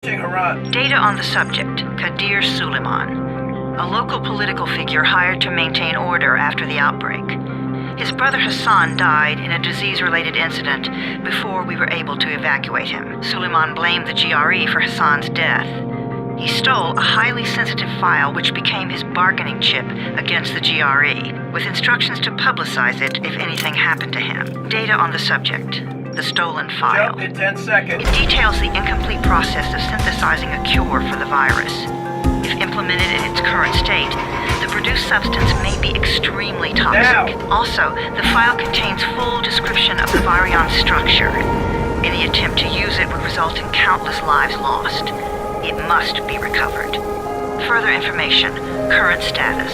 Data on the subject, Kadir Suleiman, a local political figure hired to maintain order after the outbreak. His brother Hassan died in a disease-related incident before we were able to evacuate him. Suleiman blamed the GRE for Hassan's death. He stole a highly sensitive file which became his bargaining chip against the GRE, with instructions to publicize it if anything happened to him. Data on the subject, the stolen file. Jump in 10 seconds. It details the incomplete process of synthesizing a cure for the virus. If implemented in its current state, the produced substance may be extremely toxic. Now. Also, the file contains full description of the virion structure. Any attempt to use it would result in countless lives lost. It must be recovered. Further information, current status.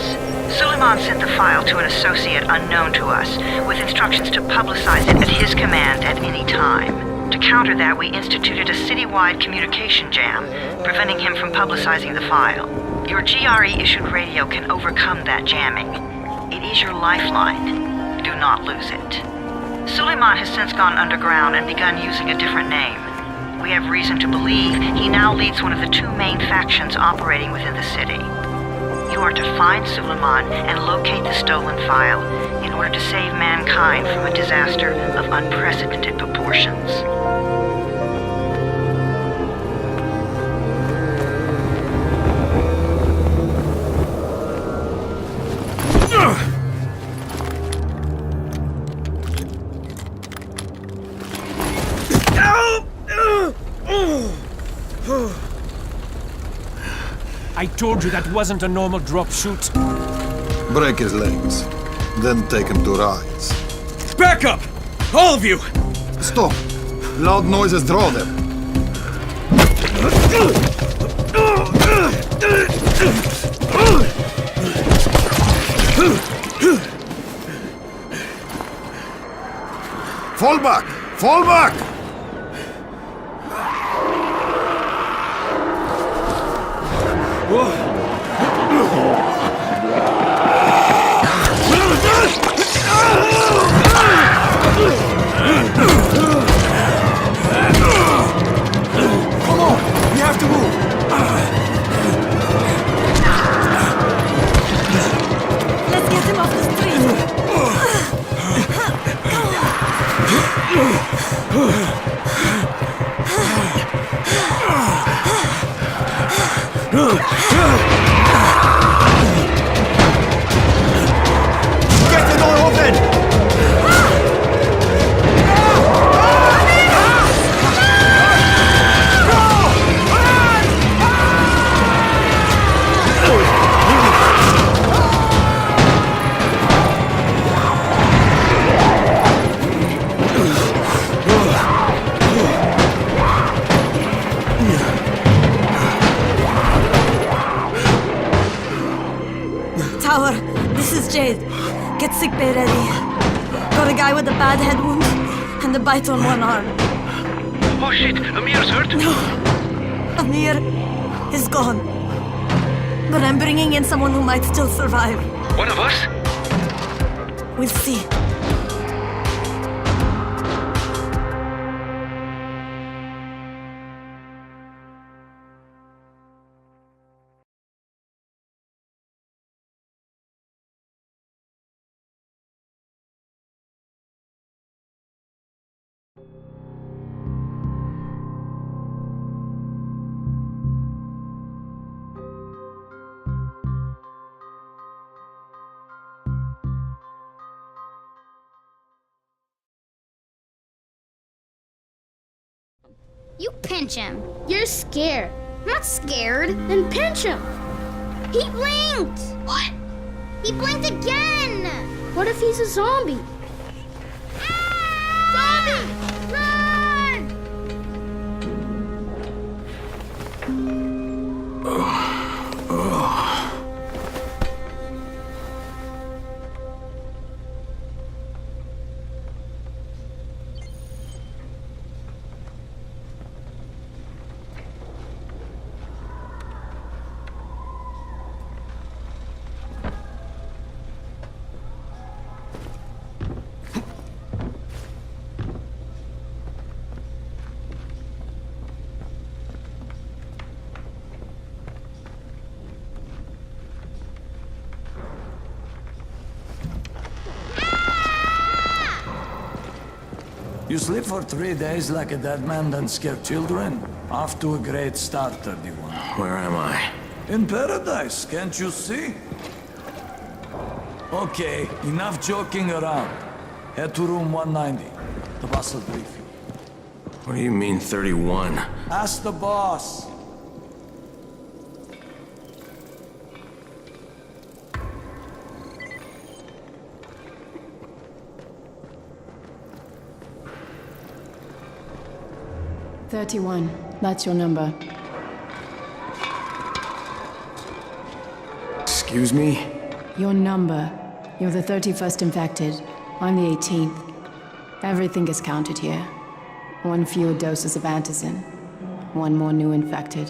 Suleiman sent the file to an associate unknown to us, with instructions to publicize it at his command at any time. To counter that, we instituted a citywide communication jam, preventing him from publicizing the file. Your GRE-issued radio can overcome that jamming. It is your lifeline. Do not lose it. Suleiman has since gone underground and begun using a different name. We have reason to believe he now leads one of the two main factions operating within the city. You are to find Suleiman and locate the stolen file in order to save mankind from a disaster of unprecedented proportions. I told you that wasn't a normal drop shoot. Break his legs, then take him to rides. Back up! All of you! Stop! Loud noises draw them. Fall back! Fall back! Come on! We have to move! Let's get him off the Get the door open! Tower, this is Jade. Get sickbay ready. Got a guy with a bad head wound and a bite on one arm. Oh shit, Amir's hurt? No, Amir is gone. But I'm bringing in someone who might still survive. One of us? We'll see. You pinch him. You're scared. I'm not scared. Then pinch him. He blinked. What? He blinked again. What if he's a zombie? Zombie! Run! You sleep for 3 days like a dead man, then scare children? Off to a great start, 31. Where am I? In paradise, can't you see? Okay, enough joking around. Head to room 190. The boss will brief you. What do you mean, 31? Ask the boss. "31. That's your number." Excuse me? Your number. You're the 31st infected. I'm the 18th. Everything is counted here. 1 fewer doses of antizin. 1 more new infected.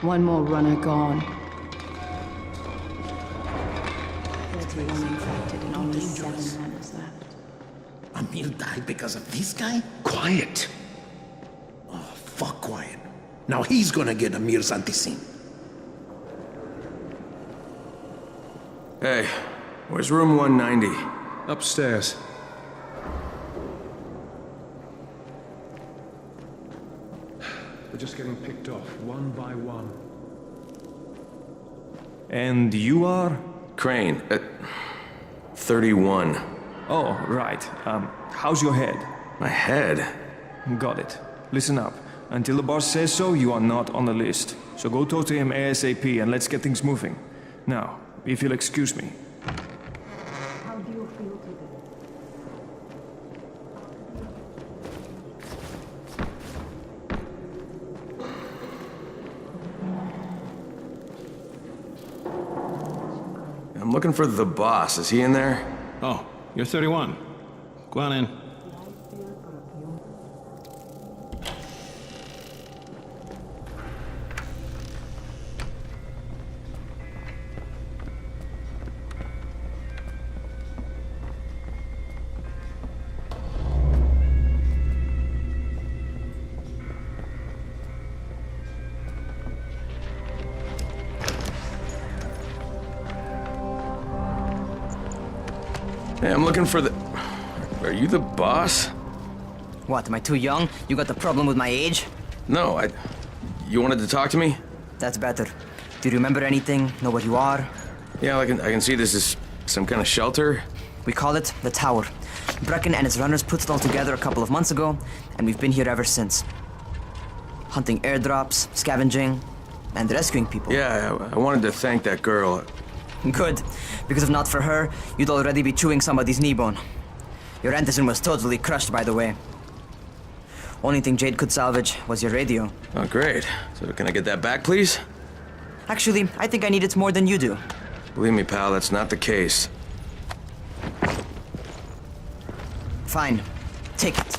1 more runner gone. 31 infected and only 7 runners left. Amir died because of this guy? Quiet. Oh, fuck quiet. Now he's gonna get Amir's anticin. Hey, where's room 190? Upstairs. We're just getting picked off, one by one. And you are? Crane, 31. Oh, right. How's your head? My head? Got it. Listen up. Until the boss says so, you are not on the list. So go talk to him ASAP and let's get things moving. Now, if you'll excuse me. How do you feel today? I'm looking for the boss. Is he in there? Oh, you're 31. Go on in. Hey, I'm looking for the... Are you the boss? What, am I too young? You got the problem with my age? No, You wanted to talk to me? That's better. Do you remember anything? Know what you are? Yeah, I can see this is some kind of shelter. We call it the Tower. Brecken and his runners put it all together a couple of months ago, and we've been here ever since. Hunting airdrops, scavenging, and rescuing people. Yeah, I wanted to thank that girl. Good, because if not for her, you'd already be chewing somebody's knee bone. Your antizin was totally crushed, by the way. Only thing Jade could salvage was your radio. Oh, great. So can I get that back, please? Actually, I think I need it more than you do. Believe me, pal, that's not the case. Fine. Take it.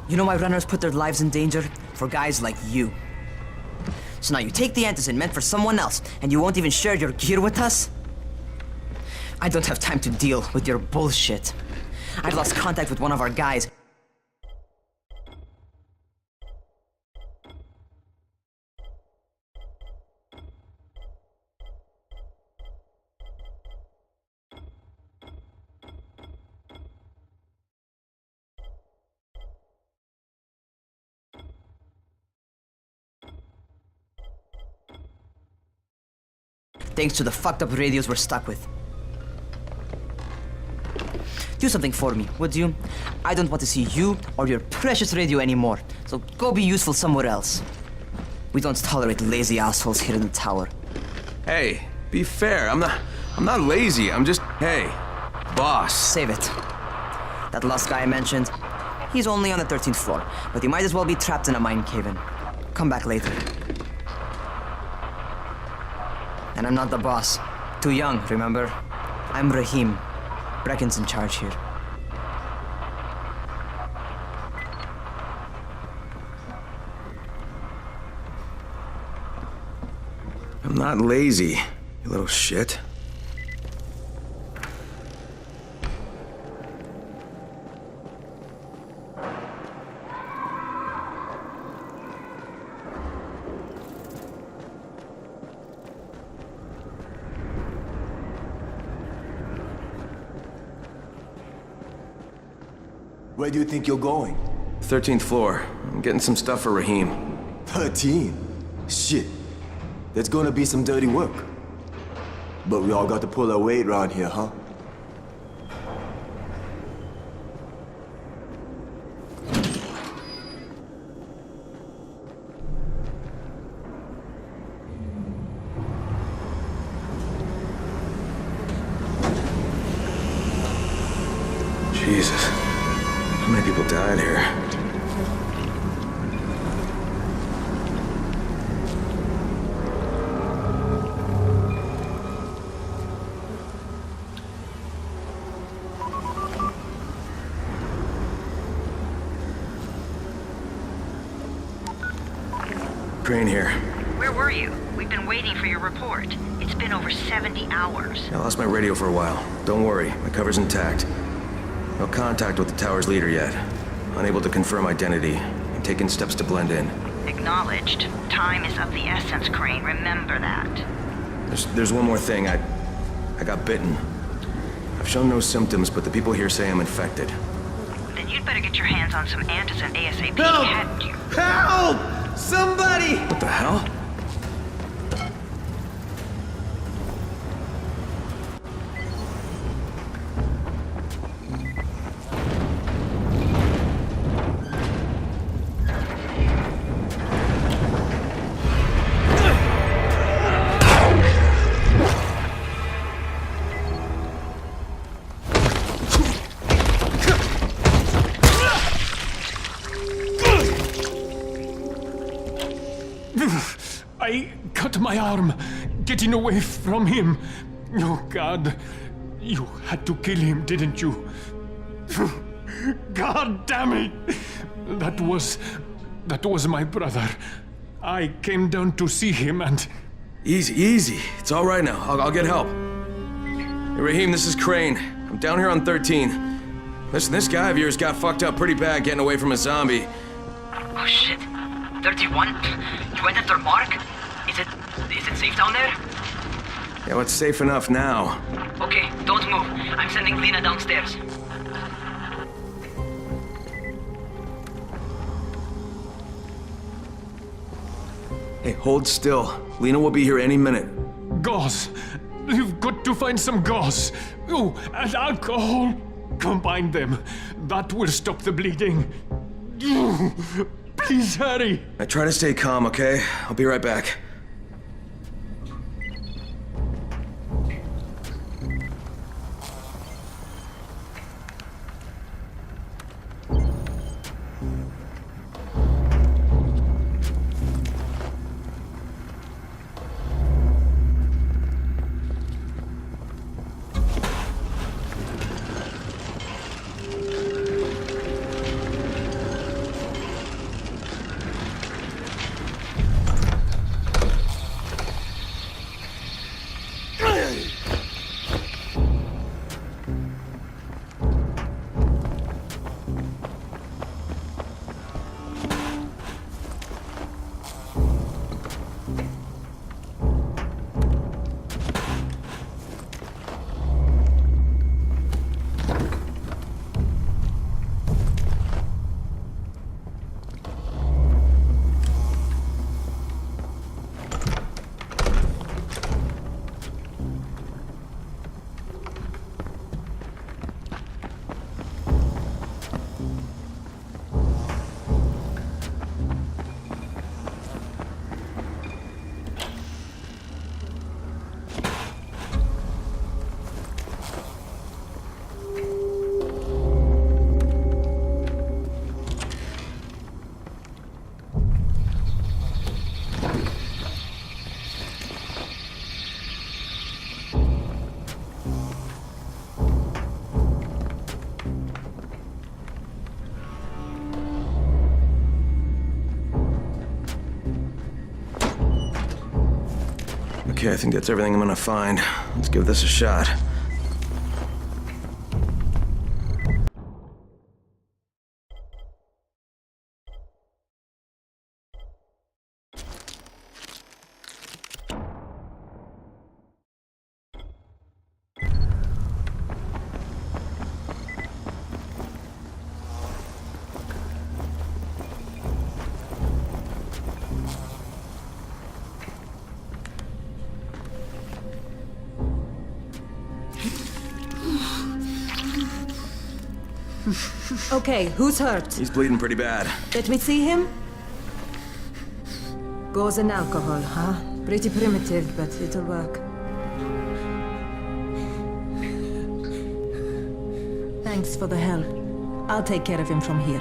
You know why runners put their lives in danger? For guys like you. So now you take the antizin meant for someone else, and you won't even share your gear with us? I don't have time to deal with your bullshit. I lost contact with one of our guys. Thanks to the fucked up radios we're stuck with. Do something for me, would you? I don't want to see you or your precious radio anymore, so go be useful somewhere else. We don't tolerate lazy assholes here in the tower. Hey, be fair. I'm not lazy. I'm just, hey, boss. Save it. That last guy I mentioned, he's only on the 13th floor, but he might as well be trapped in a mine cave-in. Come back later. And I'm not the boss. Too young, remember? I'm Rahim. Brecken's in charge here. I'm not lazy, you little shit. Where do you think you're going? 13th floor. I'm getting some stuff for Rahim. 13? Shit. There's gonna be some dirty work. But we all got to pull our weight around here, huh? Jesus. How many people died here? Crane here. Where were you? We've been waiting for your report. It's been over 70 hours. I lost my radio for a while. Don't worry, my cover's intact. No contact with the tower's leader yet. Unable to confirm identity. I'm taking steps to blend in. Acknowledged. Time is of the essence, Crane. Remember that. There's one more thing. I got bitten. I've shown no symptoms, but the people here say I'm infected. Then you'd better get your hands on some antizin ASAP, Help! hadn't you? Help! Somebody! What the hell? I cut my arm, getting away from him. Oh, God. You had to kill him, didn't you? God damn it! That was my brother. I came down to see him and... Easy. It's all right now. I'll get help. Hey, Rahim, this is Crane. I'm down here on 13. Listen, this guy of yours got fucked up pretty bad getting away from a zombie. Oh shit. 31? You went after Mark? Is it safe down there? Yeah, well, it's safe enough now. Okay, don't move. I'm sending Lena downstairs. Hey, hold still. Lena will be here any minute. Gauze. You've got to find some gauze. Oh, and alcohol. Combine them. That will stop the bleeding. Please hurry. I try to stay calm, okay? I'll be right back. Okay, I think that's everything I'm gonna find. Let's give this a shot. Okay, who's hurt? He's bleeding pretty bad. Let me see him. Gauze and alcohol, huh? Pretty primitive, but it'll work. Thanks for the help. I'll take care of him from here.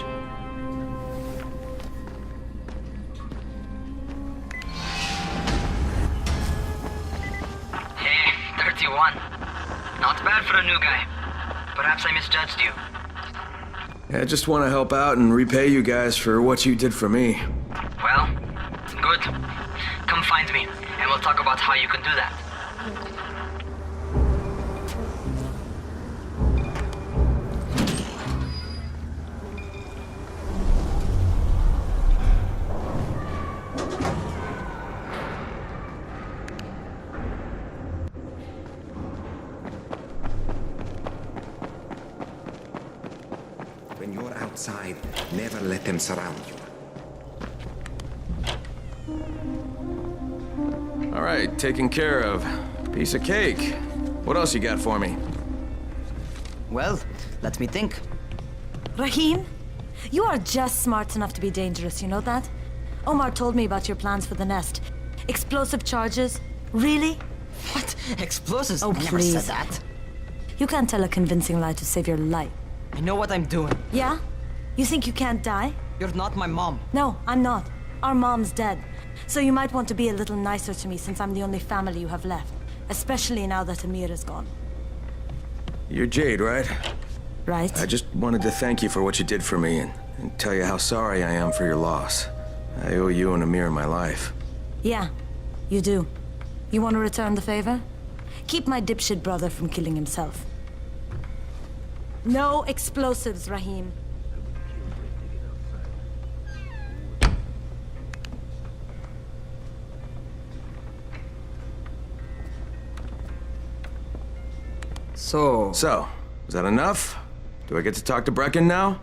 Hey, 31. Not bad for a new guy. Perhaps I misjudged you. I just want to help out and repay you guys for what you did for me. Well, good. Come find me, and we'll talk about how you can do that. When you're outside, never let them surround you. All right, taken care of. Piece of cake. What else you got for me? Well, let me think. Rahim, you are just smart enough to be dangerous, you know that? Omar told me about your plans for the nest. Explosive charges? Really? What? Explosives? Oh, I never please. said that. You can't tell a convincing lie to save your life. I know what I'm doing. Yeah? You think you can't die? You're not my mom. No, I'm not. Our mom's dead. So you might want to be a little nicer to me since I'm the only family you have left. Especially now that Amir is gone. You're Jade, right? Right. I just wanted to thank you for what you did for me and tell you how sorry I am for your loss. I owe you and Amir my life. Yeah, you do. You want to return the favor? Keep my dipshit brother from killing himself. No explosives, Rahim. So, is that enough? Do I get to talk to Brecken now?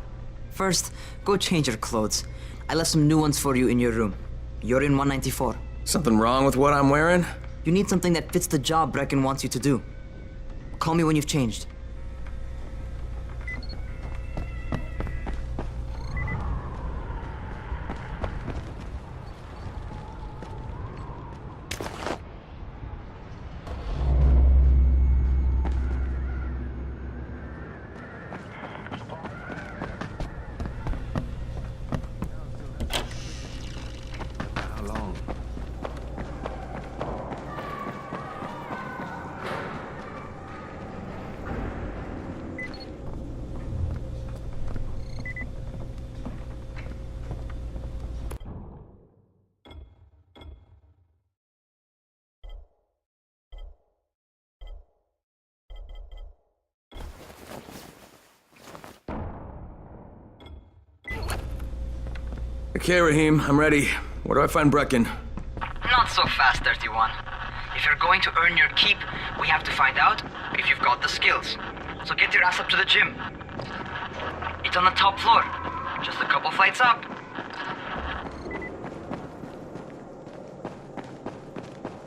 first, go change your clothes. I left some new ones for you in your room. You're in 194. Something wrong with what I'm wearing? You need something that fits the job Brecken wants you to do. Call me when you've changed. How long? Okay, Rahim, I'm ready. Where do I find Brecken? Not so fast, 31. If you're going to earn your keep, we have to find out if you've got the skills. So get your ass up to the gym. It's on the top floor. Just a couple flights up.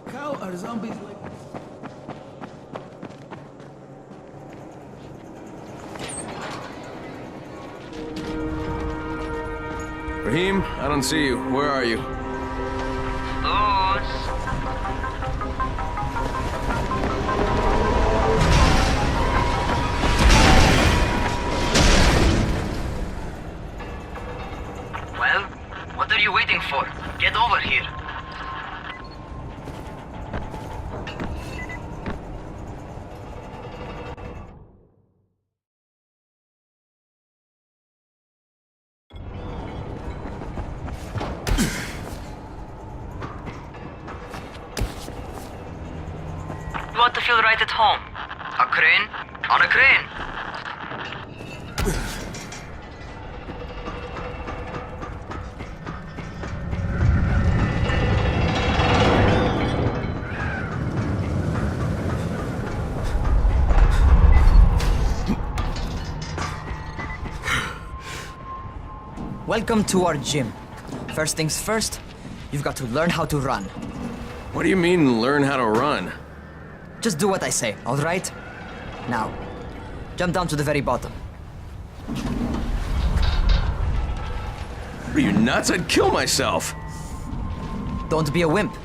How are zombies like... Rahim, I don't see you. Where are you? Lose. Well, what are you waiting for? Get over here. You want to feel right at home. A crane on a crane. Welcome to our gym. First things first, you've got to learn how to run. What do you mean, learn how to run? Just do what I say, all right? Now, jump down to the very bottom. Are you nuts? I'd kill myself. Don't be a wimp.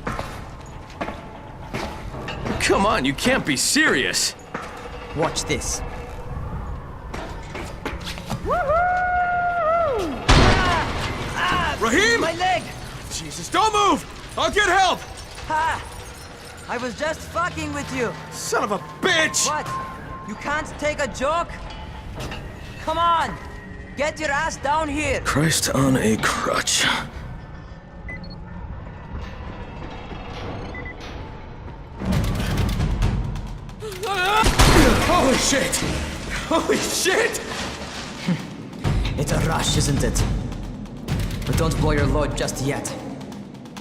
Come on, you can't be serious. Watch this. Rahim! My leg! Jesus, don't move! I'll get help! Ha! I was just fucking with you. Son of a bitch! What? You can't take a joke? Come on! Get your ass down here! Christ on a crutch. Holy shit! Holy shit! It's a rush, isn't it? But don't blow your load just yet.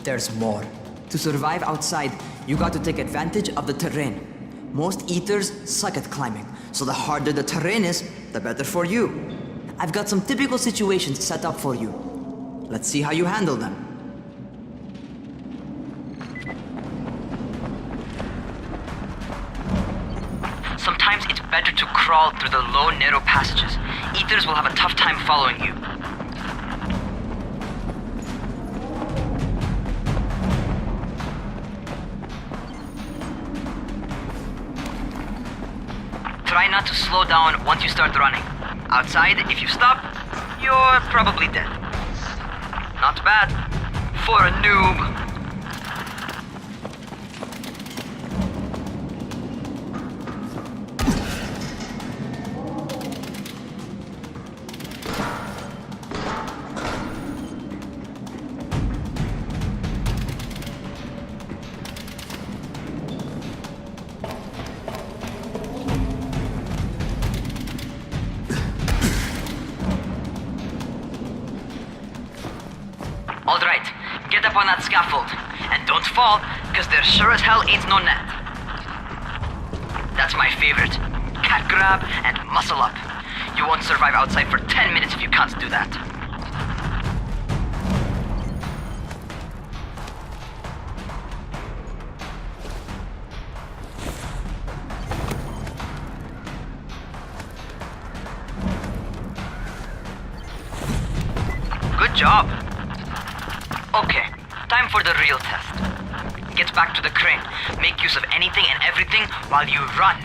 There's more. To survive outside, you got to take advantage of the terrain. Most eaters suck at climbing, so the harder the terrain is, the better for you. I've got some typical situations set up for you. Let's see how you handle them. Sometimes it's better to crawl through the low, narrow passages. Eaters will have a tough time following you. Try not to slow down once you start running. Outside, if you stop, you're probably dead. Not bad for a noob. Alright, get up on that scaffold. And don't fall, because there sure as hell ain't no net. That's my favorite. Cat grab and muscle up. You won't survive outside for 10 minutes if you can't do that. Good job. Okay, time for the real test. Get back to the crane. Make use of anything and everything while you run.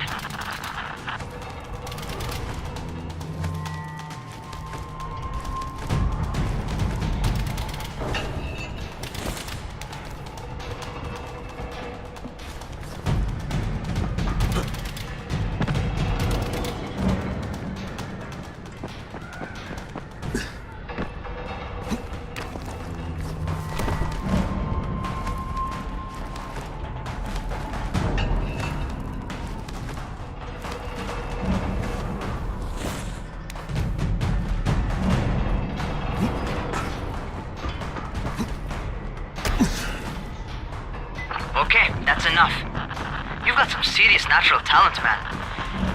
Okay, that's enough. You've got some serious natural talent, man.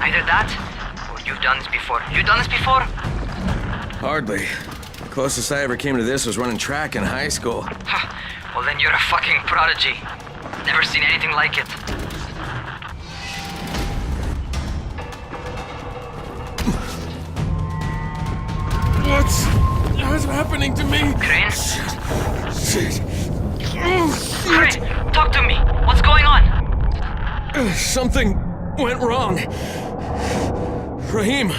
Either that, or you've done this before. You done this before? Hardly. The closest I ever came to this was running track in high school. Well, then you're a fucking prodigy. Never seen anything like it. What's happening to me? Crane? Shit. Crane, talk to me. What's going on? Something went wrong. Rahim,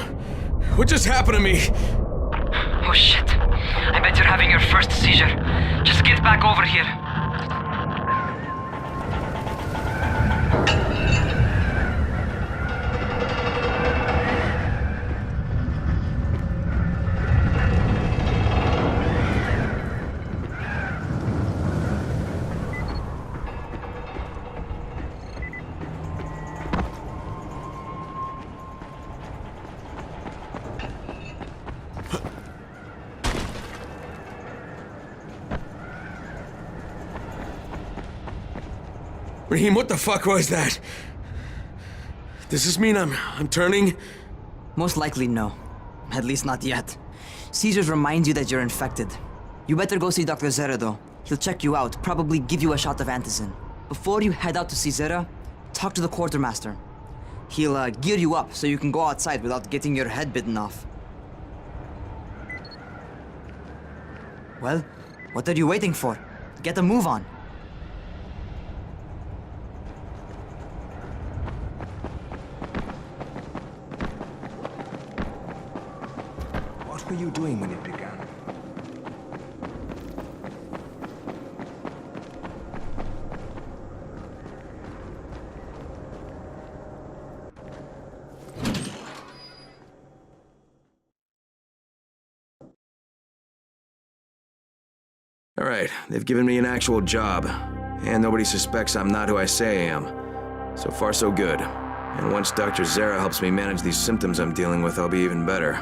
what just happened to me? Oh shit. I bet you're having your first seizure. Just get back over here. Rahim, what the fuck was that? Does this mean I'm turning? Most likely no. At least not yet. Seizures remind you that you're infected. You better go see Dr. Zera though. He'll check you out, probably give you a shot of antizin. Before you head out to see Zera, talk to the quartermaster. He'll gear you up so you can go outside without getting your head bitten off. Well, what are you waiting for? Get a move on. What were you doing when it began? All right, they've given me an actual job, and nobody suspects I'm not who I say I am. So far, so good. And once Dr. Zere helps me manage these symptoms I'm dealing with, I'll be even better.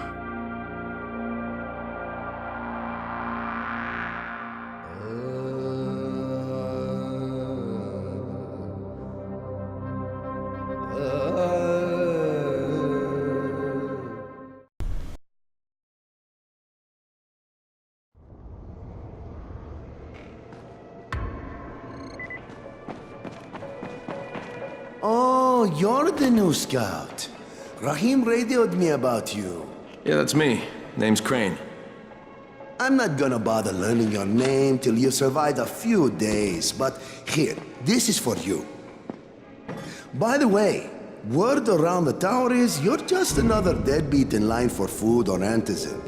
Oh, you're the new scout. Rahim radioed me about you. Yeah, that's me. Name's Crane. I'm not gonna bother learning your name till you survived a few days, but here, this is for you. By the way, word around the tower is you're just another deadbeat in line for food or antizin.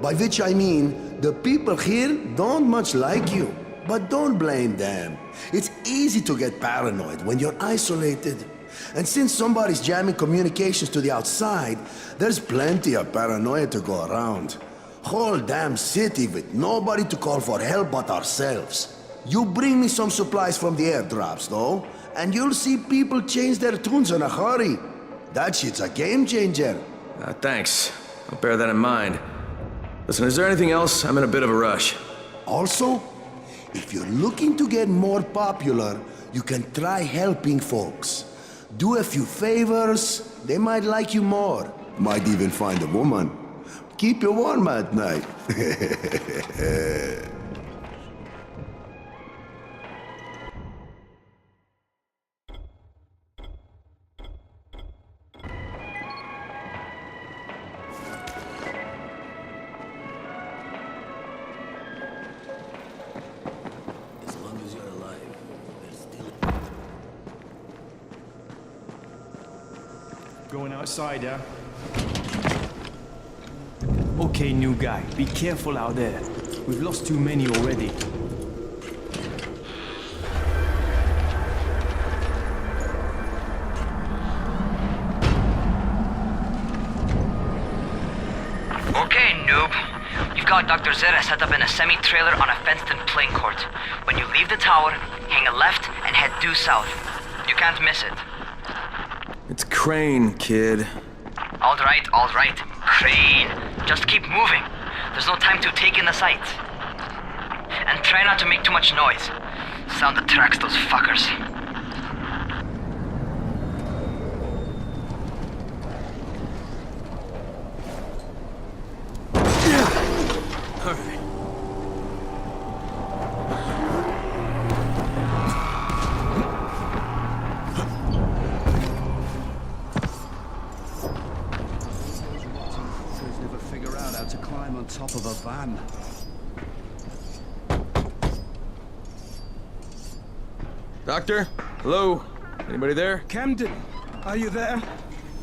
By which I mean, the people here don't much like you. But don't blame them. It's easy to get paranoid when you're isolated. And since somebody's jamming communications to the outside, there's plenty of paranoia to go around. Whole damn city with nobody to call for help but ourselves. You bring me some supplies from the airdrops, though, and you'll see people change their tunes in a hurry. That shit's a game changer. Thanks. I'll bear that in mind. Listen, is there anything else? I'm in a bit of a rush. Also, if you're looking to get more popular, you can try helping folks. Do a few favors, they might like you more. Might even find a woman. Keep you warm at night. Going outside, yeah? Okay, new guy, be careful out there. We've lost too many already. Okay, noob. You've got Dr. Zere set up in a semi-trailer on a fenced-in playing court. When you leave the tower, hang a left and head due south. You can't miss it. It's Crane, kid. All right. Crane. Just keep moving. There's no time to take in the sights. And try not to make too much noise. Sound attracts those fuckers. Top of a van. Doctor? Hello? Anybody there? Camden, are you there?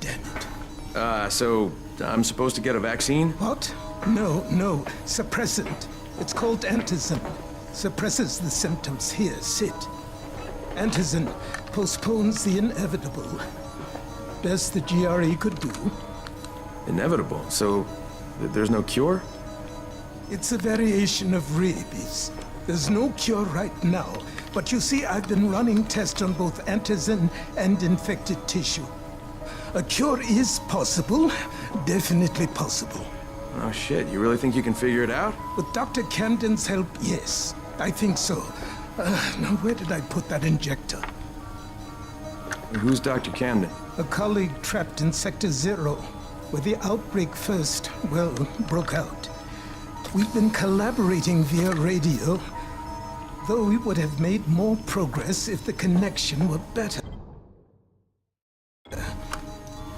Damn it. So I'm supposed to get a vaccine? What? No, suppressant. It's called antizin. Suppresses the symptoms. Here, sit. Antizin postpones the inevitable. Best the GRE could do. Inevitable? So there's no cure? It's a variation of rabies. There's no cure right now, but you see, I've been running tests on both antizin and infected tissue. A cure is possible, definitely possible. Oh shit, you really think you can figure it out? With Dr. Camden's help, yes, I think so. Now where did I put that injector? Who's Dr. Camden? A colleague trapped in Sector 0, where the outbreak first, broke out. We've been collaborating via radio, though we would have made more progress if the connection were better.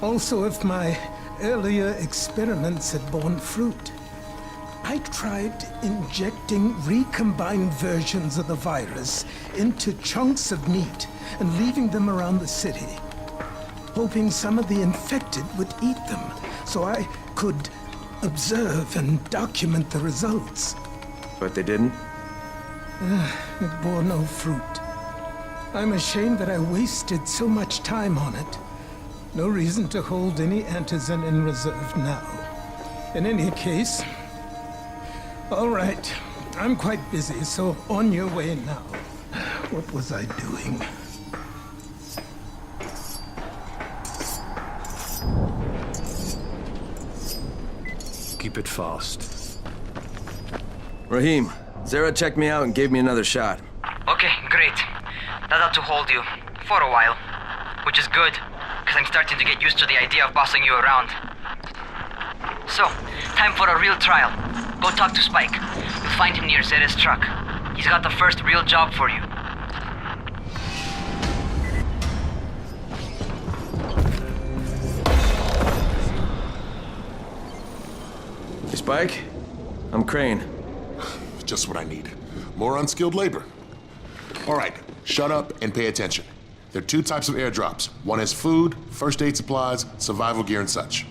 Also, if my earlier experiments had borne fruit. I tried injecting recombined versions of the virus into chunks of meat and leaving them around the city, hoping some of the infected would eat them so I could observe and document the results. But they didn't? It bore no fruit. I'm ashamed that I wasted so much time on it. No reason to hold any Antizin in reserve now. In any case, all right, I'm quite busy, so on your way now. What was I doing? Keep it fast. Rahim, Zara checked me out and gave me another shot. Okay, great. That ought to hold you. For a while. Which is good, because I'm starting to get used to the idea of bossing you around. So, time for a real trial. Go talk to Spike. You'll find him near Zera's truck. He's got the first real job for you. Hey, Spike? I'm Crane. Just what I need. More unskilled labor. All right, shut up and pay attention. There are two types of airdrops. One has food, first aid supplies, survival gear, and such.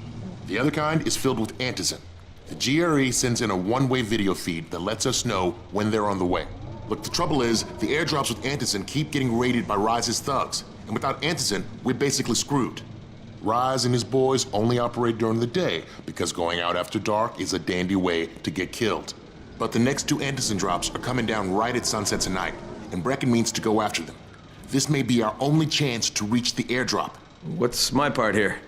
The other kind is filled with Antizin. The GRE sends in a one-way video feed that lets us know when they're on the way. Look, the trouble is, the airdrops with Antizin keep getting raided by Rise's thugs, and without Antizin, we're basically screwed. Rise and his boys only operate during the day because going out after dark is a dandy way to get killed. But the next two Antizin drops are coming down right at sunset tonight, and Brecken means to go after them. This may be our only chance to reach the airdrop. What's my part here?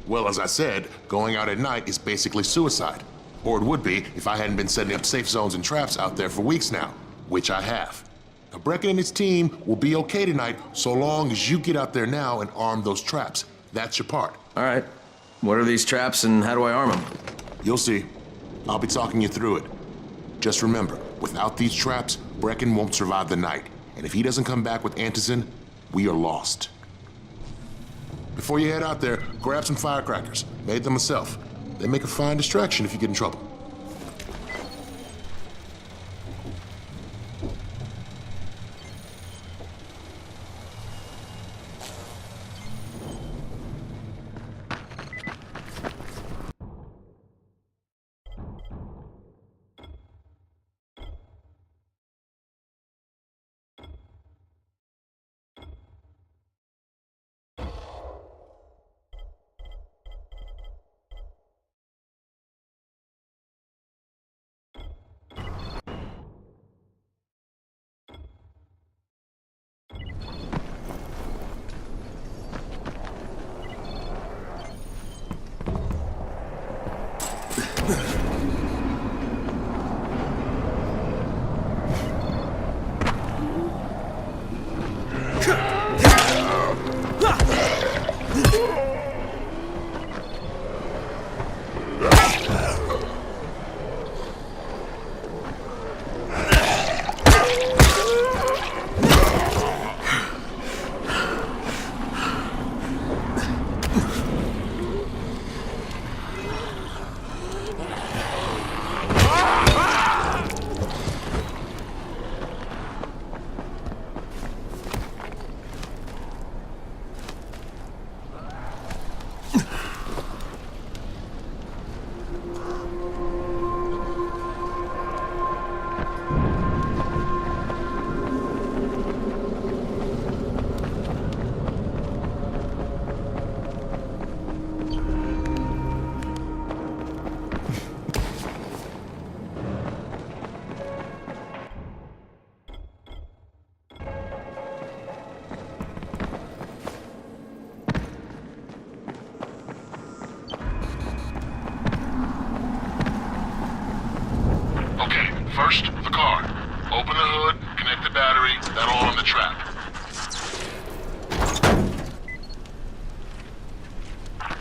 Well, as I said, going out at night is basically suicide. Or it would be if I hadn't been setting up safe zones and traps out there for weeks now, which I have. Now, Brecken and his team will be okay tonight so long as you get out there now and arm those traps. That's your part. All right. What are these traps and how do I arm them? You'll see. I'll be talking you through it. Just remember, without these traps, Brecken won't survive the night. And if he doesn't come back with Antizin, we are lost. Before you head out there, grab some firecrackers. Made them myself. They make a fine distraction if you get in trouble. First, the car. Open the hood, connect the battery, that all on the trap.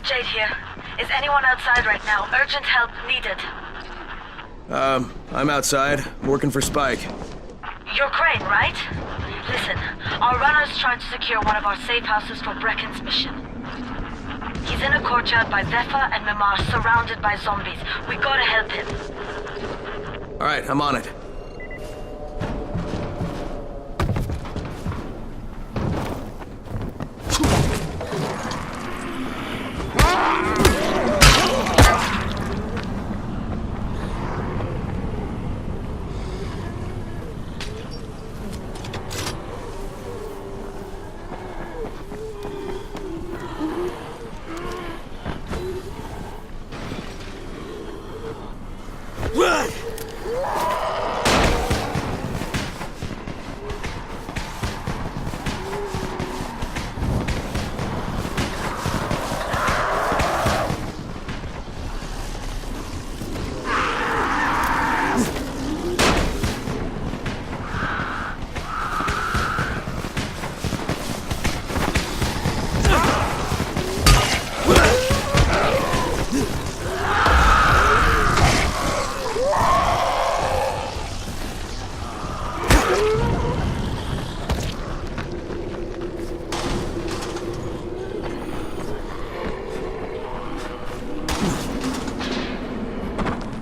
Jade here. Is anyone outside right now? Urgent help needed. I'm outside, working for Spike. You're Crane, right? Listen, our runner's trying to secure one of our safe houses for Brecken's mission. He's in a courtyard by Zephyr and Mimar, surrounded by zombies. We gotta help him. All right, I'm on it.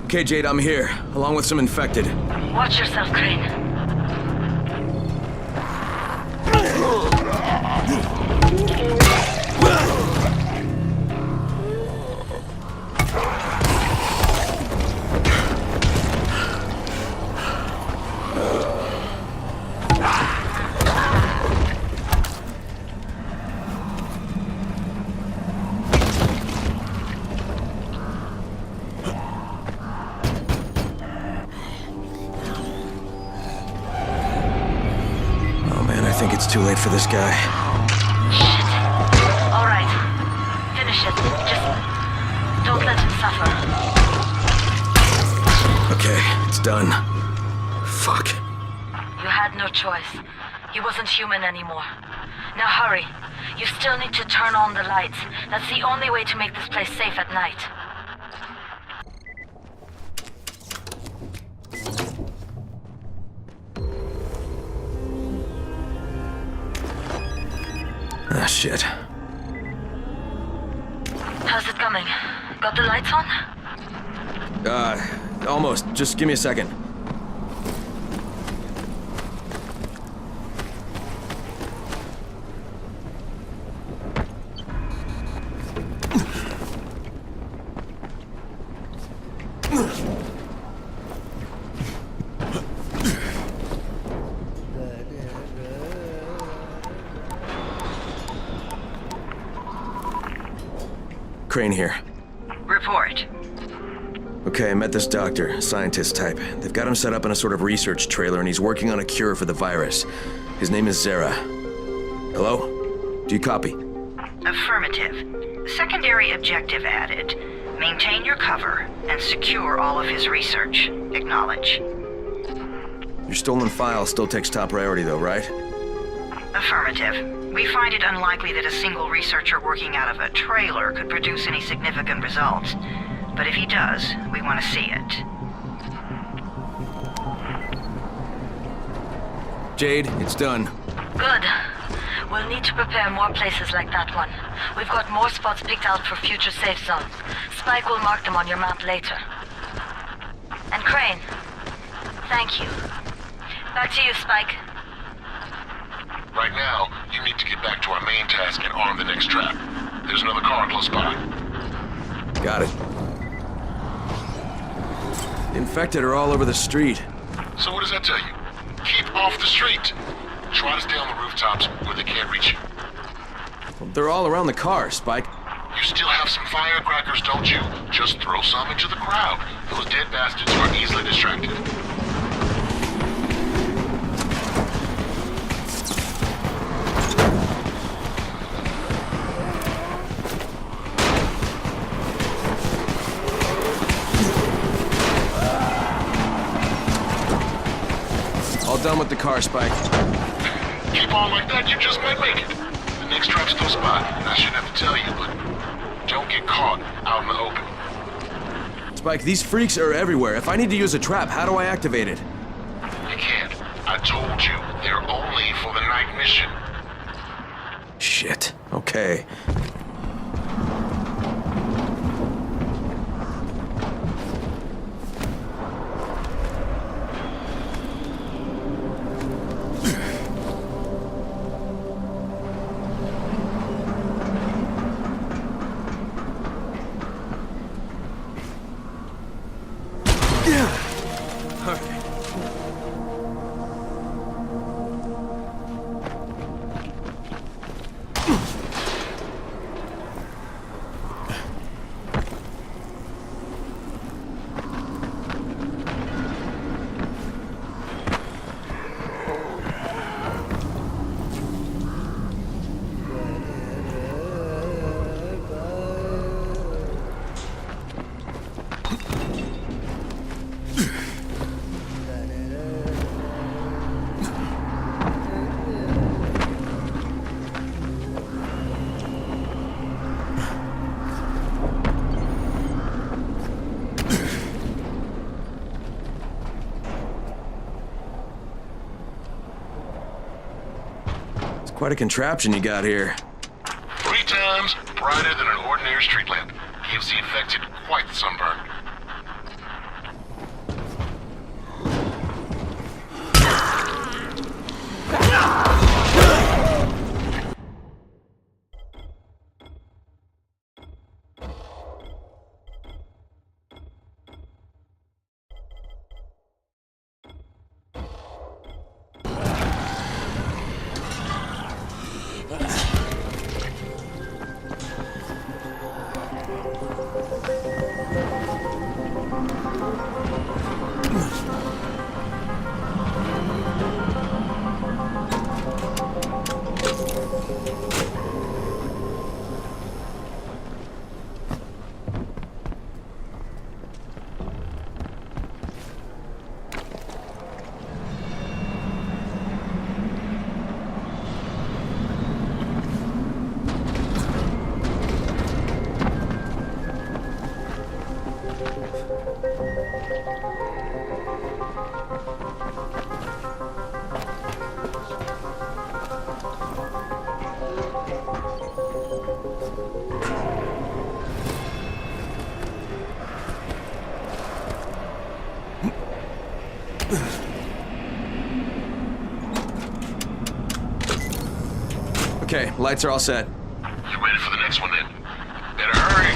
Okay, Jade, I'm here, along with some infected. Watch yourself, Crane. I think it's too late for this guy. Shit. All right. Finish it. Just don't let him suffer. Okay, it's done. Fuck. You had no choice. He wasn't human anymore. Now hurry. You still need to turn on the lights. That's the only way to make this place safe at night. Ah, shit. How's it coming? Got the lights on? Almost. Just give me a second. Crane here. Report. Okay, I met this doctor, scientist type. They've got him set up in a sort of research trailer, and he's working on a cure for the virus. His name is Zere. Hello? Do you copy? Affirmative. Secondary objective added. Maintain your cover and secure all of his research. Acknowledge. Your stolen file still takes top priority, though, right? Affirmative. We find it unlikely that a single researcher working out of a trailer could produce any significant results. But if he does, we want to see it. Jade, it's done. Good. We'll need to prepare more places like that one. We've got more spots picked out for future safe zones. Spike will mark them on your map later. And Crane, thank you. Back to you, Spike. Right now, you need to get back to our main task and arm the next trap. There's another car close by. Got it. The infected are all over the street. So what does that tell you? Keep off the street. Try to stay on the rooftops where they can't reach you. Well, they're all around the car, Spike. You still have some firecrackers, don't you? Just throw some into the crowd. Those dead bastards are easily distracted. All done with the car, Spike. Keep on like that, you just might make it. The next trap's close by, and I shouldn't have to tell you, but don't get caught out in the open. Spike, these freaks are everywhere. If I need to use a trap, how do I activate it? You can't. I told you, they're only for the night mission. Shit. Okay. Quite a contraption you got here. 3 times brighter than an ordinary street lamp. Gives the infected quite the sunburn. Okay, lights are all set. You ready for the next one then? Better hurry.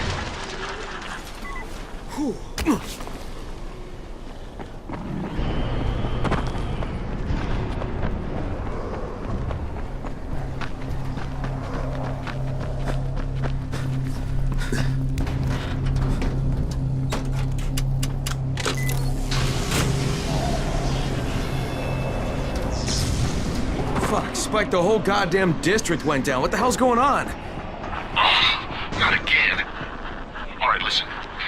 Fuck, Spike, the whole goddamn district went down. What the hell's going on? Oh, not again. All right, listen.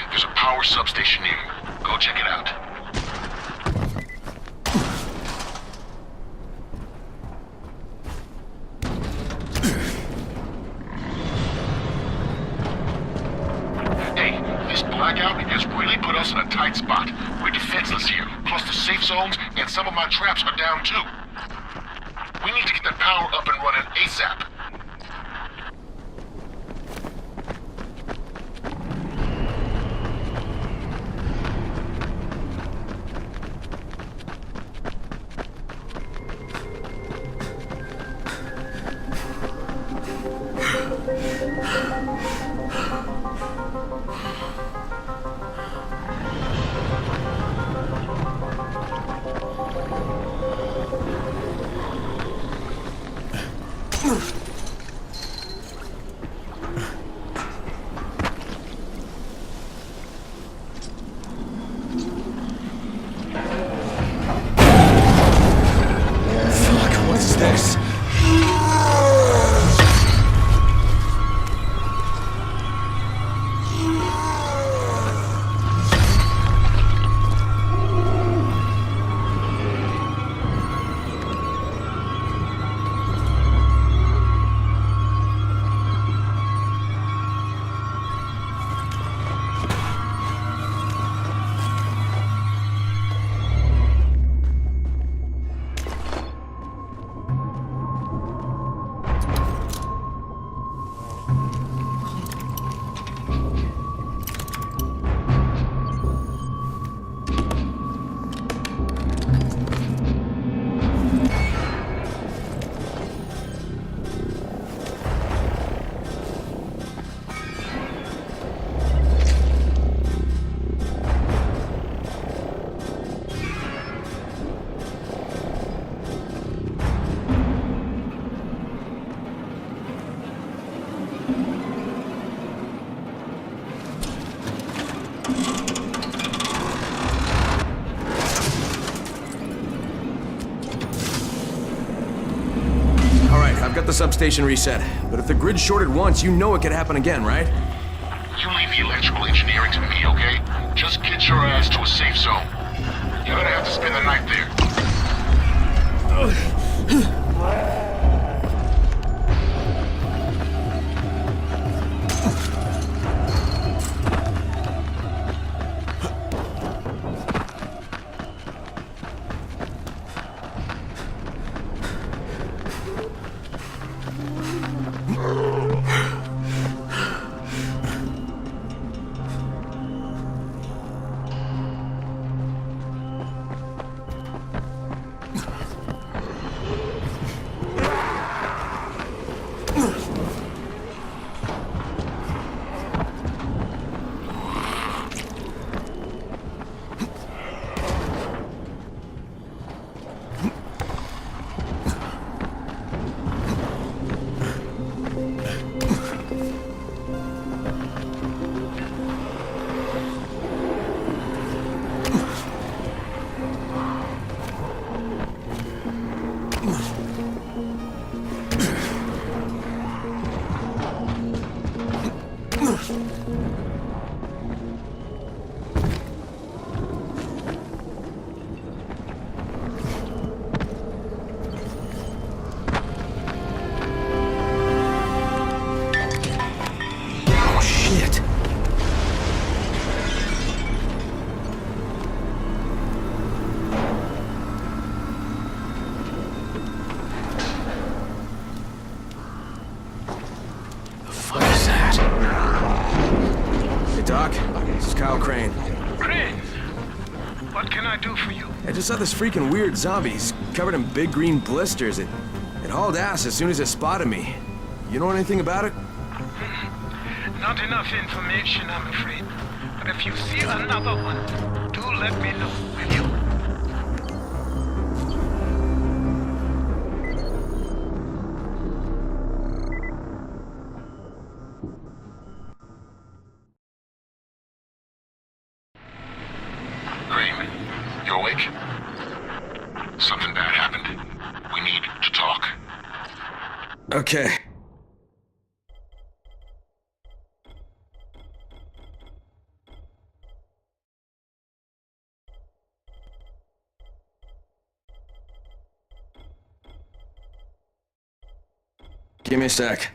There's a power substation near you. Go check it out. Hey, this blackout has really put us in a tight spot. We're defenseless here. Plus the safe zones and some of my traps are down too. We need to get that power up and running ASAP. The substation reset, but if the grid shorted once, you know it could happen again, right? You leave the electrical engineering to me, okay? Just get your ass to a safe zone. You're gonna have to spend the night there. Kyle Crane. Crane, what can I do for you? I just saw this freaking weird zombie. He's covered in big green blisters. It hauled ass as soon as it spotted me. You know anything about it? Not enough information, I'm afraid. But if you see another one, do let me know, will you? Crane, you awake? Something bad happened. We need to talk. Okay. Give me a sec.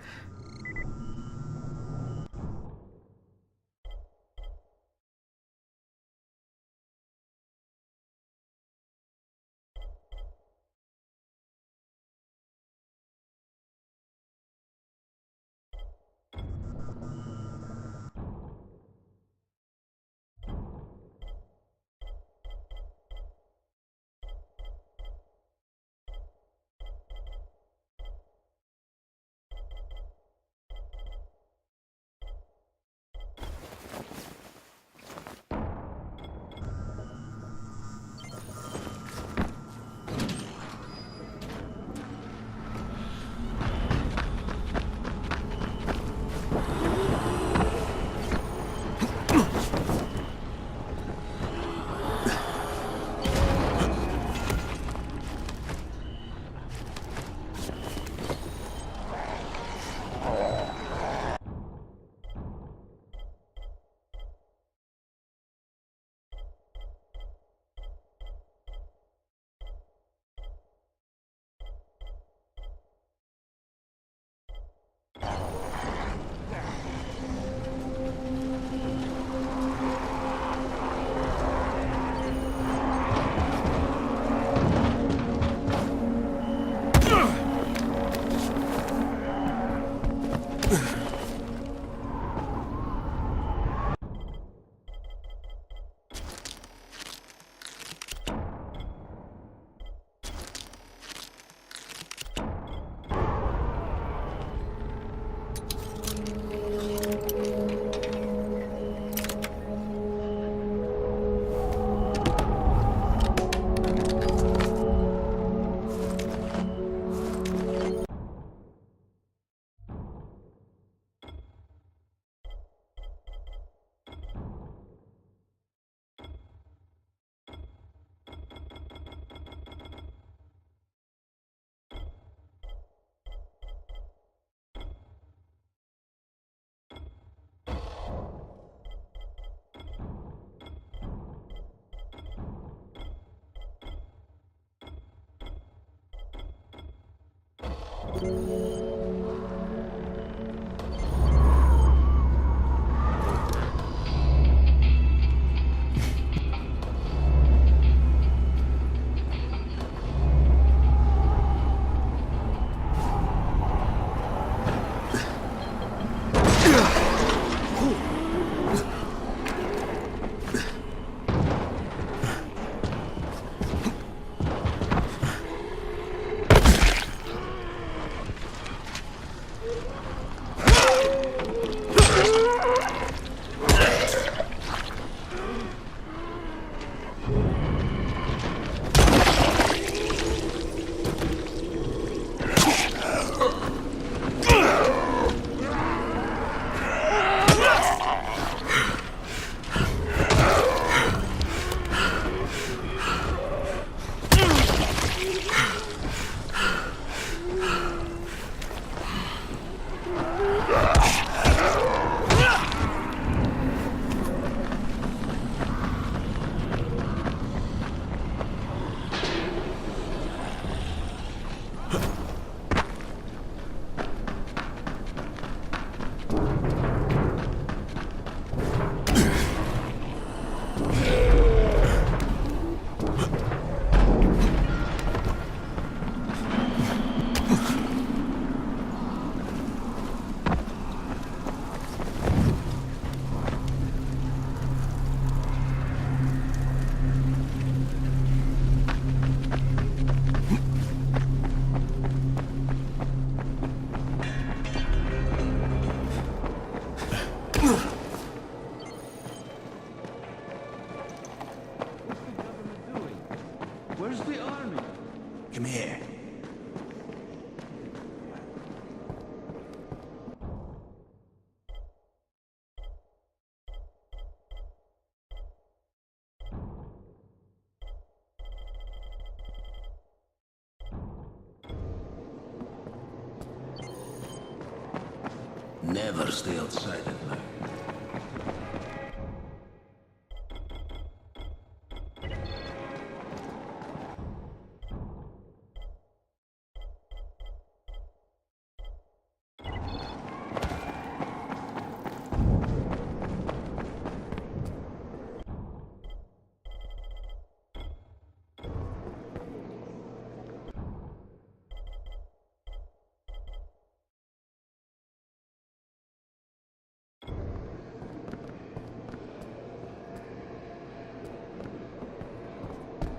Never stay outside at night.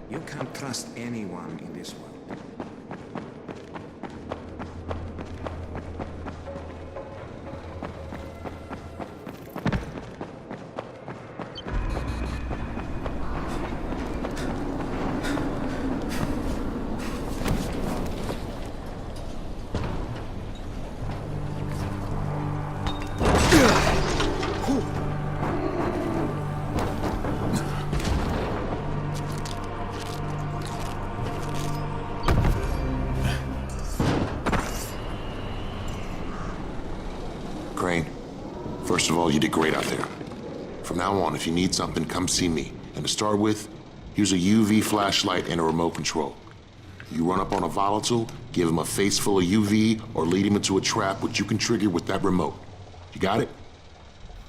You can't trust anyone in this world. Crane, first of all, you did great out there. From now on, if you need something, come see me. And to start with, here's a UV flashlight and a remote control. You run up on a volatile, give him a face full of UV, or lead him into a trap which you can trigger with that remote. You got it?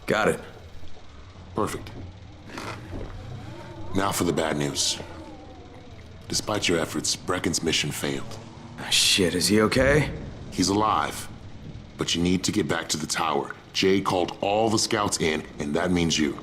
Got it. Perfect. Now for the bad news. Despite your efforts, Brecken's mission failed. Shit, is he okay? He's alive. But you need to get back to the tower. Jade called all the scouts in, and that means you.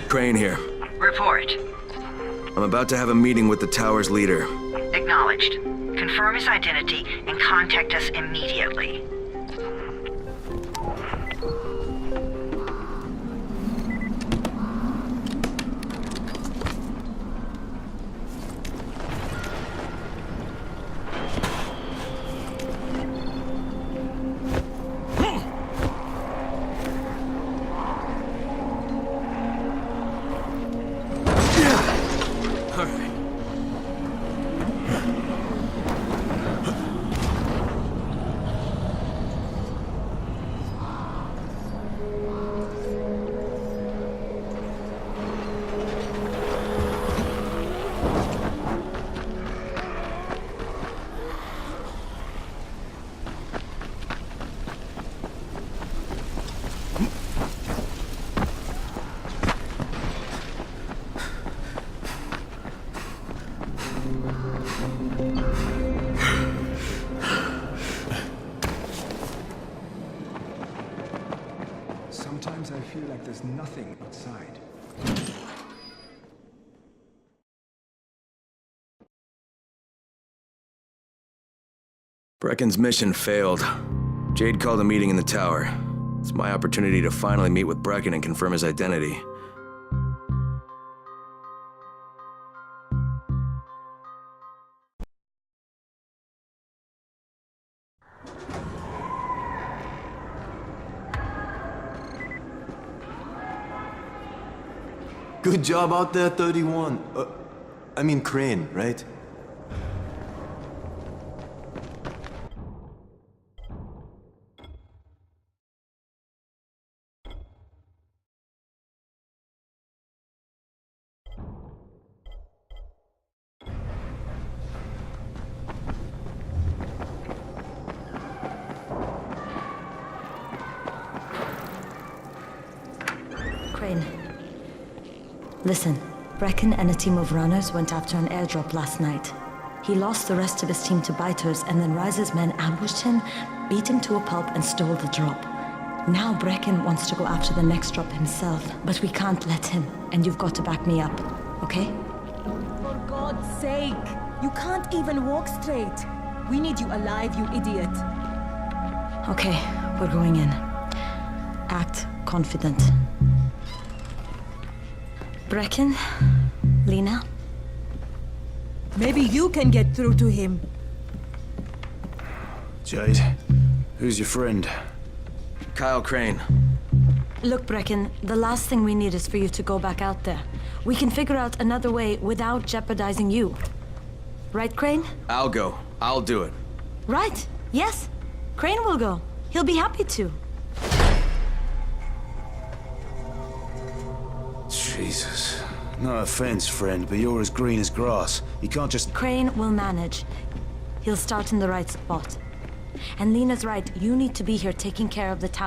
Crane here. Report. I'm about to have a meeting with the tower's leader. Acknowledged. Confirm his identity and contact us immediately. Sometimes I feel like there's nothing outside. Brecken's mission failed. Jade called a meeting in the tower. It's my opportunity to finally meet with Brecken and confirm his identity. Good job out there, 31. I mean Crane, right? Listen, Brecken and a team of runners went after an airdrop last night. He lost the rest of his team to biters, and then Rise's men ambushed him, beat him to a pulp, and stole the drop. Now Brecken wants to go after the next drop himself, but we can't let him, and you've got to back me up, okay? For God's sake! You can't even walk straight. We need you alive, you idiot. Okay, we're going in. Act confident. Brecken, Lena. Maybe you can get through to him. Jade, who's your friend? Kyle Crane. Look, Brecken, the last thing we need is for you to go back out there. We can figure out another way without jeopardizing you. Right, Crane? I'll go. I'll do it. Right. Yes. Crane will go. He'll be happy to. Jesus. No offense, friend, but you're as green as grass. You can't just... Crane will manage. He'll start in the right spot. And Lena's right, you need to be here taking care of the town.